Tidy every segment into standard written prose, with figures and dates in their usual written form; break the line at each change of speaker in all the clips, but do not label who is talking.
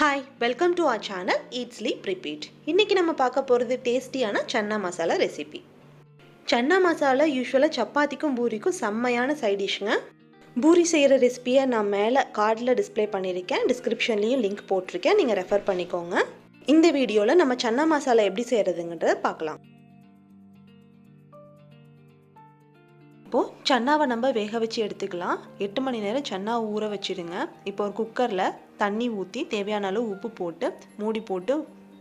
Hi, welcome to our channel Eat Sleep Repeat. இன்னைக்கு நம்ம பார்க்க போகிறது டேஸ்டியான சன்னா மசாலா ரெசிபி. சன்னா மசாலா யூஸ்வலாக சப்பாத்திக்கும் பூரிக்கும் செம்மையான சைட் டிஷ்ங்க. பூரி செய்கிற ரெசிபியை நான் மேலே கார்டில் டிஸ்பிளே பண்ணியிருக்கேன், டிஸ்கிரிப்ஷன்லேயும் லிங்க் போட்டிருக்கேன், நீங்கள் ரெஃபர் பண்ணிக்கோங்க. இந்த வீடியோவில் நம்ம சன்னா மசாலா எப்படி செய்கிறதுங்கிறத பார்க்கலாம். இப்போது சன்னாவை நம்ம வேக வச்சு எடுத்துக்கலாம். 8 மணி நேரம் சன்னா ஊற வச்சுடுங்க. இப்போ ஒரு குக்கரில் தண்ணி ஊற்றி தேவையான அளவு உப்பு போட்டு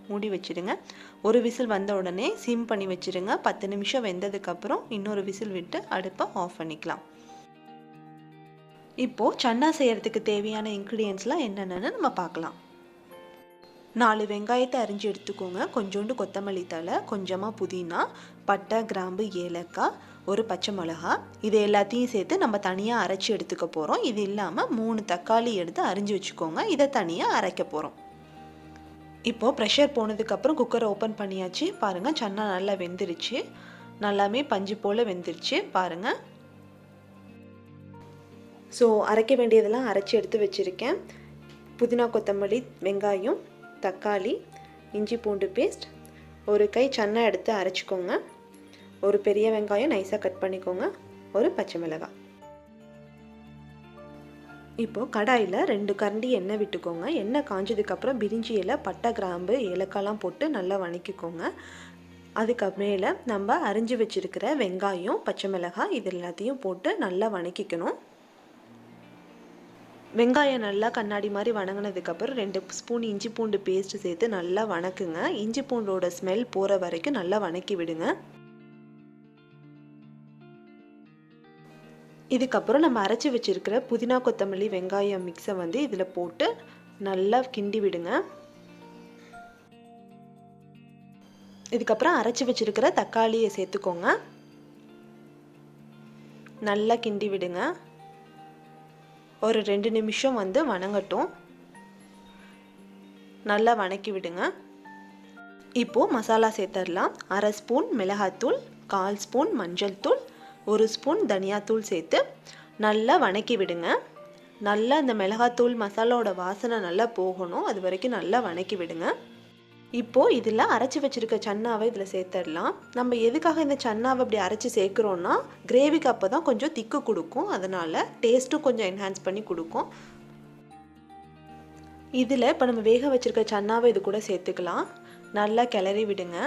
மூடி வச்சுடுங்க. ஒரு விசில் வந்த உடனே சிம் பண்ணி வச்சுடுங்க. 10 நிமிஷம் வெந்ததுக்கப்புறம் இன்னொரு விசில் விட்டு அடுப்பை ஆஃப் பண்ணிக்கலாம். இப்போது சன்னா செய்கிறதுக்கு தேவையான இன்க்ரீடியன்ட்ஸ்லாம் என்னென்னு நம்ம பார்க்கலாம். 4 வெங்காயத்தை அரிஞ்சு எடுத்துக்கோங்க. கொஞ்சோண்டு கொத்தமல்லி தழை, கொஞ்சமாக புதினா, பட்டை, கிராம்பு, ஏலக்காய், ஒரு பச்சை மிளகா. இது எல்லாத்தையும் சேர்த்து நம்ம தனியாக அரைச்சி எடுத்துக்க போகிறோம். இது இல்லாமல் 3 தக்காளி எடுத்து அரிஞ்சு வச்சுக்கோங்க. இதை தனியாக அரைக்க போகிறோம். இப்போது ப்ரெஷர் போனதுக்கப்புறம் குக்கரை ஓப்பன் பண்ணியாச்சு. பாருங்கள், சன்னா நல்லா வெந்துருச்சு. நல்லாமே பஞ்சு போல் வெந்துருச்சு பாருங்கள். ஸோ அரைக்க வேண்டியதெல்லாம் அரைச்சி எடுத்து வச்சுருக்கேன். புதினா, கொத்தமல்லி, வெங்காயம், தக்காளி, இஞ்சி பூண்டு பேஸ்ட், ஒரு கை சன்னா எடுத்து அரைச்சிக்கோங்க. ஒரு பெரிய வெங்காயம் நைஸாக கட் பண்ணிக்கோங்க. ஒரு பச்சை மிளகாய். இப்போது கடாயில் 2 கரண்டி எண்ணெய் விட்டுக்கோங்க. எண்ணெய் காஞ்சதுக்கப்புறம் பிரிஞ்சி இலை, பட்டை, கிராம்பு, ஏலக்காய்லாம் போட்டு நல்லா வணக்கிக்கோங்க. அதுக்கு மேலே நம்ம அரிஞ்சு வச்சுருக்கிற வெங்காயம், பச்சை மிளகாய் இது எல்லாத்தையும் போட்டு நல்லா வணக்கிக்கணும். வெங்காயம் நல்லா கண்ணாடி மாதிரி வணங்கினதுக்கப்புறம் 2 ஸ்பூன் இஞ்சி பூண்டு பேஸ்ட்டு சேர்த்து நல்லா வணக்குங்க. இஞ்சி பூண்டோட ஸ்மெல் போகிற வரைக்கும் நல்லா வணக்கி விடுங்க. இதுக்கப்புறம் நம்ம அரைச்சி வச்சுருக்கிற புதினா, கொத்தமல்லி, வெங்காயம் மிக்ஸை இதில் போட்டு நல்லா கிண்டி விடுங்க. இதுக்கப்புறம் அரைச்சி வச்சுருக்கிற தக்காளியை சேர்த்துக்கோங்க. நல்லா கிண்டி விடுங்க. ஒரு 2 நிமிஷம் வணங்கட்டும். நல்லா வணக்கி விடுங்க. இப்போது மசாலா சேர்த்துடலாம். 1/2 ஸ்பூன் மிளகாத்தூள், 1/4 ஸ்பூன் மஞ்சள் தூள், 1 ஸ்பூன் தனியாத்தூள் சேர்த்து நல்லா வணக்கி விடுங்க. நல்லா இந்த மிளகாத்தூள் மசாலாவோட வாசனை நல்லா போகணும். அது வரைக்கும் நல்லா வணக்கி விடுங்க. இப்போது இதில் அரைச்சி வச்சுருக்க சன்னாவை இதில் சேர்த்துடலாம். நம்ம எதுக்காக இந்த சன்னாவை இப்படி அரைச்சி சேர்க்குறோன்னா, கிரேவிக்கு அப்போ தான் கொஞ்சம் திக்கு கொடுக்கும். அதனால் டேஸ்ட்டும் கொஞ்சம் என்ஹான்ஸ் பண்ணி கொடுக்கும். இதில் இப்போ நம்ம வேக வச்சுருக்க சன்னாவை இது கூட சேர்த்துக்கலாம். நல்லா கிளறி விடுங்க.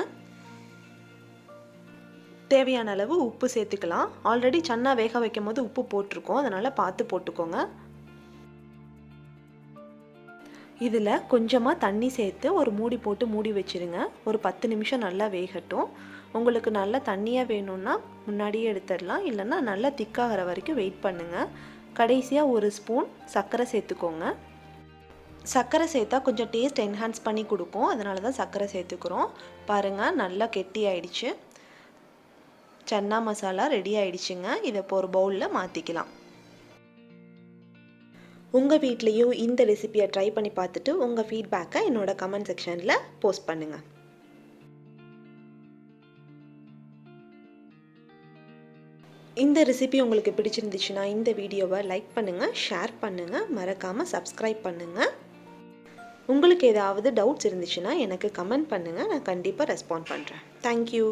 தேவையான அளவு உப்பு சேர்த்துக்கலாம். ஆல்ரெடி சன்னா வேக வைக்கும் போது உப்பு போட்டிருக்கோம், அதனால் பார்த்து போட்டுக்கோங்க. இதில் கொஞ்சமாக தண்ணி சேர்த்து ஒரு மூடி போட்டு மூடி வச்சுருங்க. ஒரு 10 நிமிஷம் நல்லா வேகட்டும். உங்களுக்கு நல்லா தண்ணியாக வேணும்னா முன்னாடியே எடுத்துடலாம், இல்லைன்னா நல்லா திக்காகிற வரைக்கும் வெயிட் பண்ணுங்கள். கடைசியாக 1 ஸ்பூன் சர்க்கரை சேர்த்துக்கோங்க. சர்க்கரை சேர்த்தா கொஞ்சம் டேஸ்ட் என்ஹான்ஸ் பண்ணி கொடுக்கும், அதனால தான் சர்க்கரை சேர்த்துக்கிறோம். பாருங்கள், நல்லா கெட்டி ஆயிடுச்சு. சன்னா மசாலா ரெடி ஆயிடுச்சுங்க. இதை இப்போ ஒரு பவுலில் மாற்றிக்கலாம். உங்கள் வீட்லேயும் இந்த ரெசிபியை ட்ரை பண்ணி பார்த்துட்டு உங்கள் ஃபீட்பேக்கை என்னோட கமெண்ட் செக்ஷனில் போஸ்ட் பண்ணுங்கள். இந்த ரெசிபி உங்களுக்கு பிடிச்சிருந்துச்சுன்னா இந்த வீடியோவை லைக் பண்ணுங்கள், ஷேர் பண்ணுங்கள், மறக்காமல் சப்ஸ்கிரைப் பண்ணுங்கள். உங்களுக்கு ஏதாவது டவுட்ஸ் இருந்துச்சுன்னா எனக்கு கமெண்ட் பண்ணுங்கள், நான் கண்டிப்பாக ரெஸ்பாண்ட் பண்ணுறேன். தேங்க்யூ.